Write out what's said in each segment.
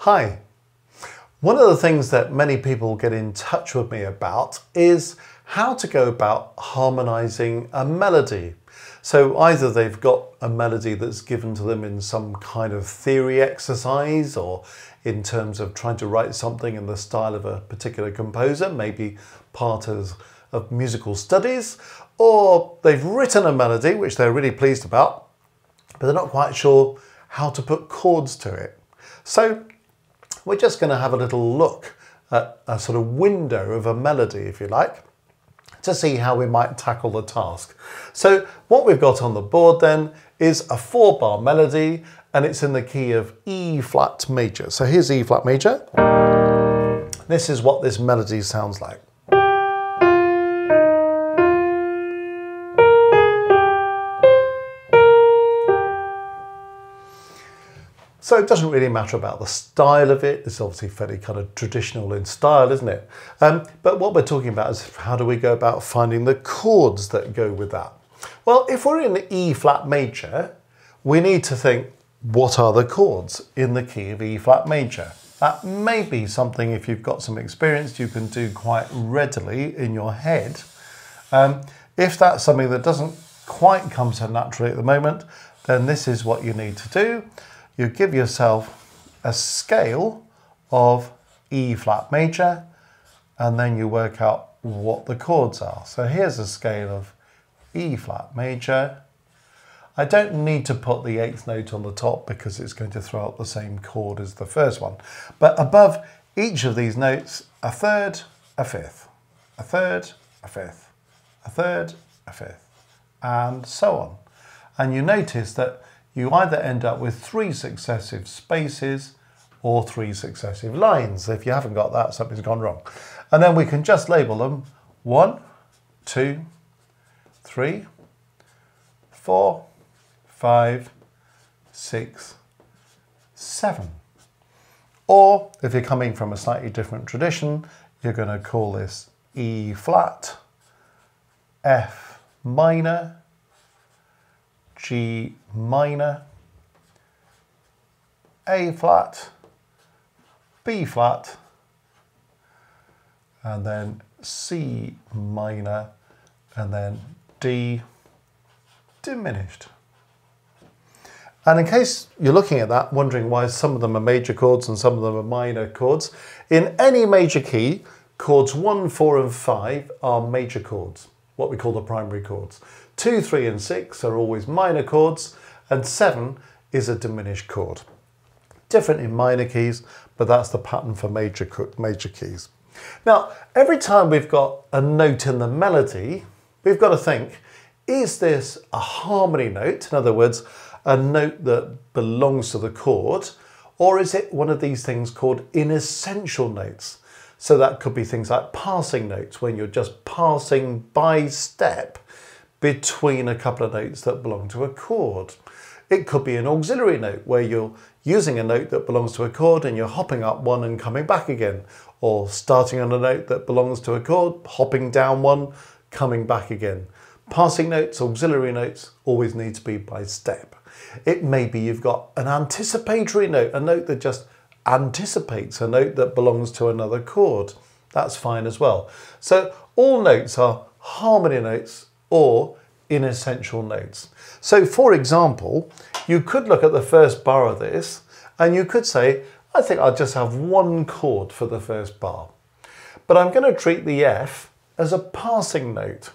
Hi. One of the things that many people get in touch with me about is how to go about harmonizing a melody. So either they've got a melody that's given to them in some kind of theory exercise or in terms of trying to write something in the style of a particular composer, maybe part of musical studies, or they've written a melody which they're really pleased about, but they're not quite sure how to put chords to it. So we're just going to have a little look at a sort of window of a melody, if you like, to see how we might tackle the task. So what we've got on the board then is a 4-bar melody, and it's in the key of E flat major. So here's E flat major. This is what this melody sounds like. So it doesn't really matter about the style of it. It's obviously fairly kind of traditional in style, isn't it? But what we're talking about is how do we go about finding the chords that go with that? Well, if we're in E flat major, we need to think, what are the chords in the key of E flat major? That may be something, if you've got some experience, you can do quite readily in your head. If that's something that doesn't quite come so naturally at the moment, then this is what you need to do. You give yourself a scale of E flat major, and then you work out what the chords are. So here's a scale of E flat major. I don't need to put the 8th note on the top because it's going to throw out the same chord as the first one. But above each of these notes, a third, a fifth, a third, a fifth, a third, a fifth, and so on. And you notice that you either end up with 3 successive spaces or 3 successive lines. If you haven't got that, something's gone wrong. And then we can just label them 1, 2, 3, 4, 5, 6, 7. Or if you're coming from a slightly different tradition, you're going to call this E flat, F minor, G minor, A flat, B flat, and then C minor, and then D diminished. And in case you're looking at that, wondering why some of them are major chords and some of them are minor chords, in any major key, chords 1, 4, and 5 are major chords, what we call the primary chords. 2, 3, and 6 are always minor chords, and 7 is a diminished chord. Different in minor keys, but that's the pattern for major keys. Now, every time we've got a note in the melody, we've got to think, is this a harmony note? In other words, a note that belongs to the chord, or is it one of these things called inessential notes? So that could be things like passing notes, when you're just passing by step between a couple of notes that belong to a chord. It could be an auxiliary note where you're using a note that belongs to a chord and you're hopping up one and coming back again, or starting on a note that belongs to a chord, hopping down one, coming back again. Passing notes, auxiliary notes, always need to be by step. It may be you've got an anticipatory note, a note that just anticipates a note that belongs to another chord. That's fine as well. So all notes are harmony notes or inessential notes. So for example, you could look at the first bar of this and you could say, I think I'll just have one chord for the first bar. But I'm going to treat the F as a passing note.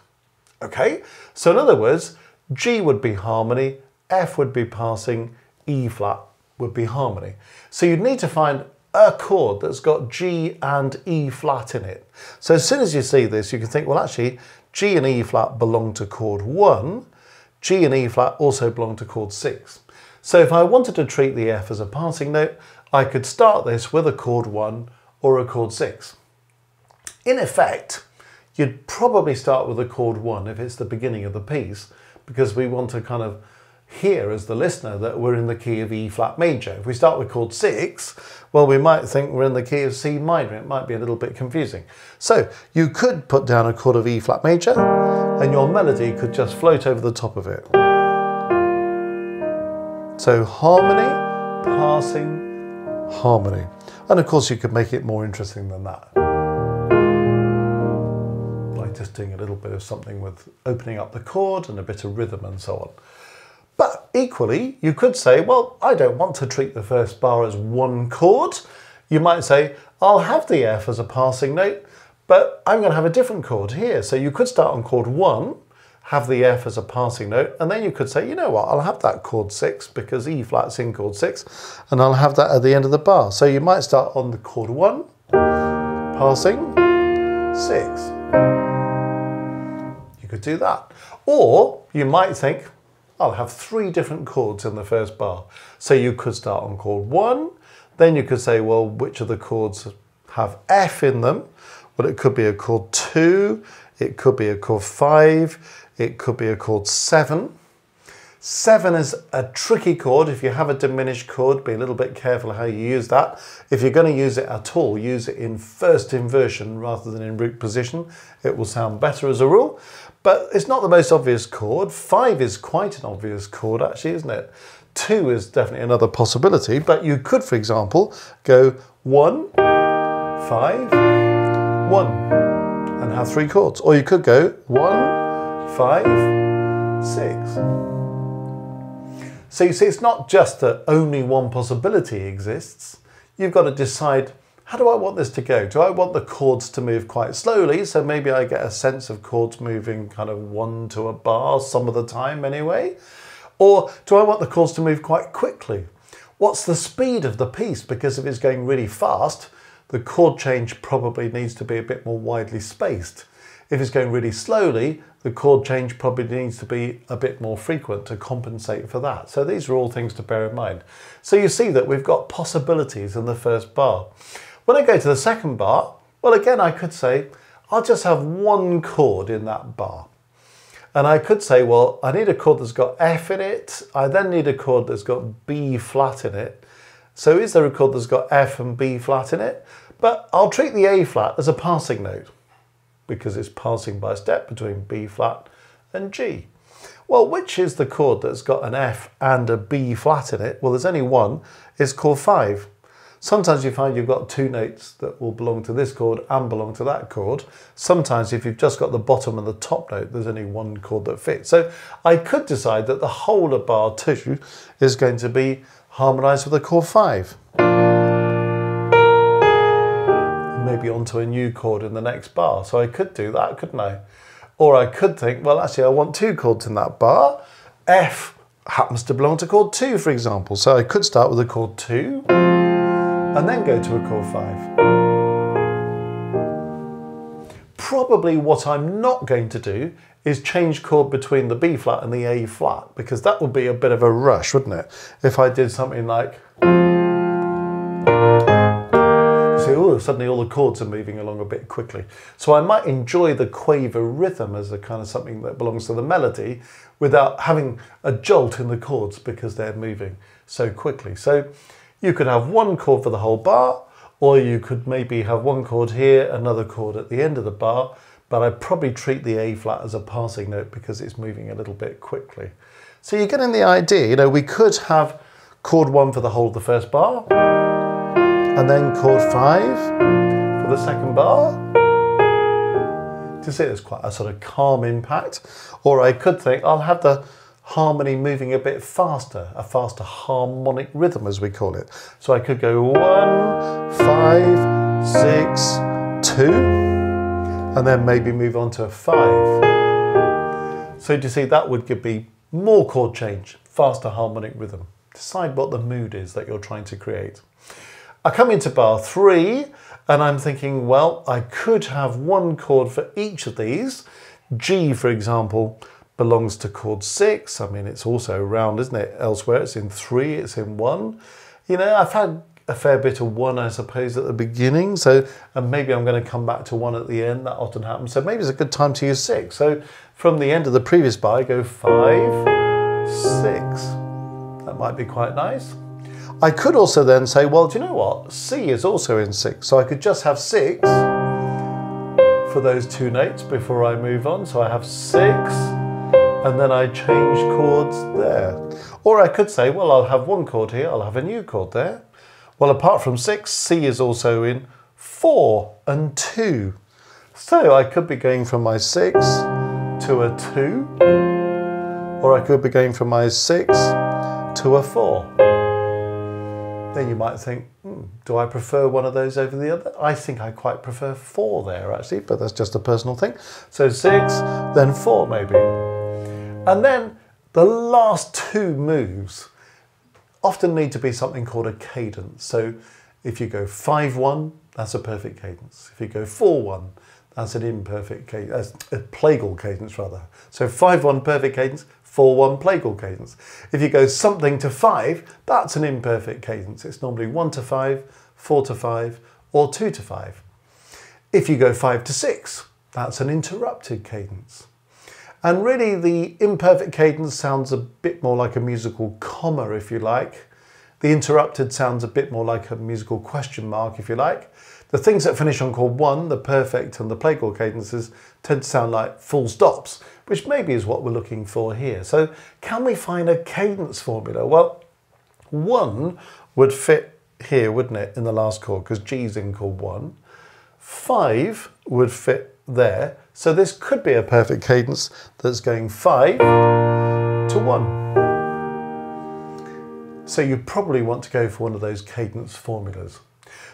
Okay, so in other words, G would be harmony, F would be passing, E flat would be harmony. So you'd need to find a chord that's got G and E flat in it. So as soon as you see this, you can think, well, actually, G and E flat belong to chord 1. G and E flat also belong to chord 6. So if I wanted to treat the F as a passing note, I could start this with a chord 1 or a chord 6. In effect, you'd probably start with a chord 1 if it's the beginning of the piece, because we want to kind of hear as the listener that we're in the key of E flat major. If we start with chord 6, well, we might think we're in the key of C minor. It might be a little bit confusing. So you could put down a chord of E flat major and your melody could just float over the top of it. So harmony, passing, harmony. And of course you could make it more interesting than that, like just doing a little bit of something with opening up the chord and a bit of rhythm and so on. But equally, you could say, well, I don't want to treat the first bar as one chord. You might say, I'll have the F as a passing note, but I'm going to have a different chord here. So you could start on chord 1, have the F as a passing note, and then you could say, you know what, I'll have that chord 6 because E flat's in chord 6, and I'll have that at the end of the bar. So you might start on the chord 1, passing, 6. You could do that. Or you might think, I'll have 3 different chords in the first bar. So you could start on chord 1, then you could say, well, which of the chords have F in them? Well, it could be a chord 2, it could be a chord 5, it could be a chord 7. 7 is a tricky chord. If you have a diminished chord, be a little bit careful how you use that. If you're going to use it at all, use it in first inversion rather than in root position. It will sound better as a rule, but it's not the most obvious chord. 5 is quite an obvious chord actually, isn't it? 2 is definitely another possibility, but you could, for example, go 1, 5, 1, and have 3 chords. Or you could go 1, 5, 6. So you see, it's not just that only one possibility exists. You've got to decide, how do I want this to go? Do I want the chords to move quite slowly? So maybe I get a sense of chords moving kind of 1 to a bar some of the time anyway. Or do I want the chords to move quite quickly? What's the speed of the piece? Because if it's going really fast, the chord change probably needs to be a bit more widely spaced. If it's going really slowly, the chord change probably needs to be a bit more frequent to compensate for that. So these are all things to bear in mind. So you see that we've got possibilities in the first bar. When I go to the second bar, well, again, I could say, I'll just have one chord in that bar. And I could say, well, I need a chord that's got F in it. I then need a chord that's got B flat in it. So is there a chord that's got F and B flat in it? But I'll treat the A flat as a passing note because it's passing by step between B flat and G. Well, which is the chord that's got an F and a B flat in it? Well, there's only one. It's chord 5. Sometimes you find you've got 2 notes that will belong to this chord and belong to that chord. Sometimes if you've just got the bottom and the top note, there's only one chord that fits. So I could decide that the whole of bar 2 is going to be harmonised with a chord 5. Maybe onto a new chord in the next bar. So I could do that, couldn't I? Or I could think, well, actually I want 2 chords in that bar. F happens to belong to chord 2, for example. So I could start with a chord 2. And then go to a chord 5. Probably what I'm not going to do is change chord between the B flat and the A flat, because that would be a bit of a rush, wouldn't it? If I did something like, see, oh, suddenly all the chords are moving along a bit quickly. So I might enjoy the quaver rhythm as a kind of something that belongs to the melody without having a jolt in the chords because they're moving so quickly. So you could have one chord for the whole bar, or you could maybe have one chord here, another chord at the end of the bar, but I'd probably treat the A flat as a passing note because it's moving a little bit quickly. So you're getting the idea, you know, we could have chord 1 for the whole of the first bar, and then chord 5 for the second bar. To see, there's quite a sort of calm impact. Or I could think, I'll have the harmony moving a bit faster, a faster harmonic rhythm as we call it. So I could go 1, 5, 6, 2, and then maybe move on to a 5. So do you see, that would give me more chord change, faster harmonic rhythm. Decide what the mood is that you're trying to create. I come into bar 3 and I'm thinking, well, I could have one chord for each of these. G, for example, belongs to chord 6. I mean, it's also round, isn't it? Elsewhere, it's in 3, it's in 1. You know, I've had a fair bit of 1, I suppose, at the beginning. So, and maybe I'm going to come back to 1 at the end. That often happens. So maybe it's a good time to use 6. So from the end of the previous bar, I go 5, 6. That might be quite nice. I could also then say, well, do you know what? C is also in 6. So I could just have 6 for those 2 notes before I move on. So I have 6. And then I change chords there. Or I could say, well, I'll have one chord here, I'll have a new chord there. Well, apart from 6, C is also in 4 and 2. So I could be going from my 6 to a 2, or I could be going from my 6 to a 4. Then you might think, do I prefer one of those over the other? I think I quite prefer 4 there actually, but that's just a personal thing. So 6, then 4 maybe. And then the last 2 moves often need to be something called a cadence. So if you go 5-1, that's a perfect cadence. If you go 4-1, that's an imperfect cadence, a plagal cadence rather. So 5-1 perfect cadence, 4-1 plagal cadence. If you go something to 5, that's an imperfect cadence. It's normally 1 to 5, 4 to 5, or 2 to 5. If you go 5 to 6, that's an interrupted cadence. And really the imperfect cadence sounds a bit more like a musical comma, if you like. The interrupted sounds a bit more like a musical question mark, if you like. The things that finish on chord 1, the perfect and the plagal cadences, tend to sound like full stops, which maybe is what we're looking for here. So can we find a cadence formula? Well, 1 would fit here, wouldn't it, in the last chord, because G's in chord 1. 5 would fit there. So this could be a perfect cadence that's going 5 to 1. So you probably want to go for one of those cadence formulas.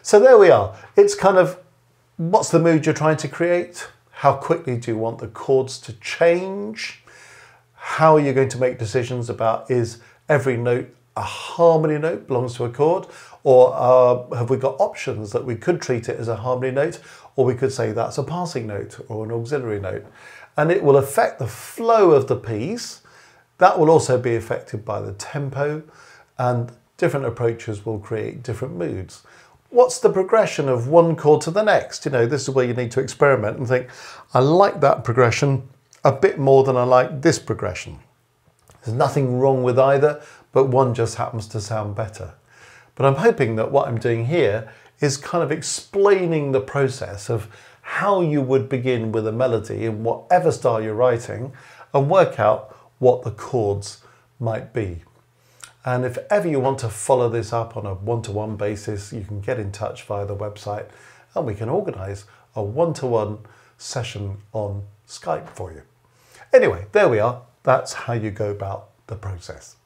So there we are. It's kind of, what's the mood you're trying to create? How quickly do you want the chords to change? How are you going to make decisions about, is every note a harmony note, belongs to a chord? Or have we got options that we could treat it as a harmony note, or we could say that's a passing note or an auxiliary note? And it will affect the flow of the piece. That will also be affected by the tempo, and different approaches will create different moods. What's the progression of one chord to the next? You know, this is where you need to experiment and think, I like that progression a bit more than I like this progression. There's nothing wrong with either, but one just happens to sound better. But I'm hoping that what I'm doing here is kind of explaining the process of how you would begin with a melody in whatever style you're writing and work out what the chords might be. And if ever you want to follow this up on a one-to-one basis, you can get in touch via the website and we can organise a one-to-one session on Skype for you. Anyway, there we are. That's how you go about the process.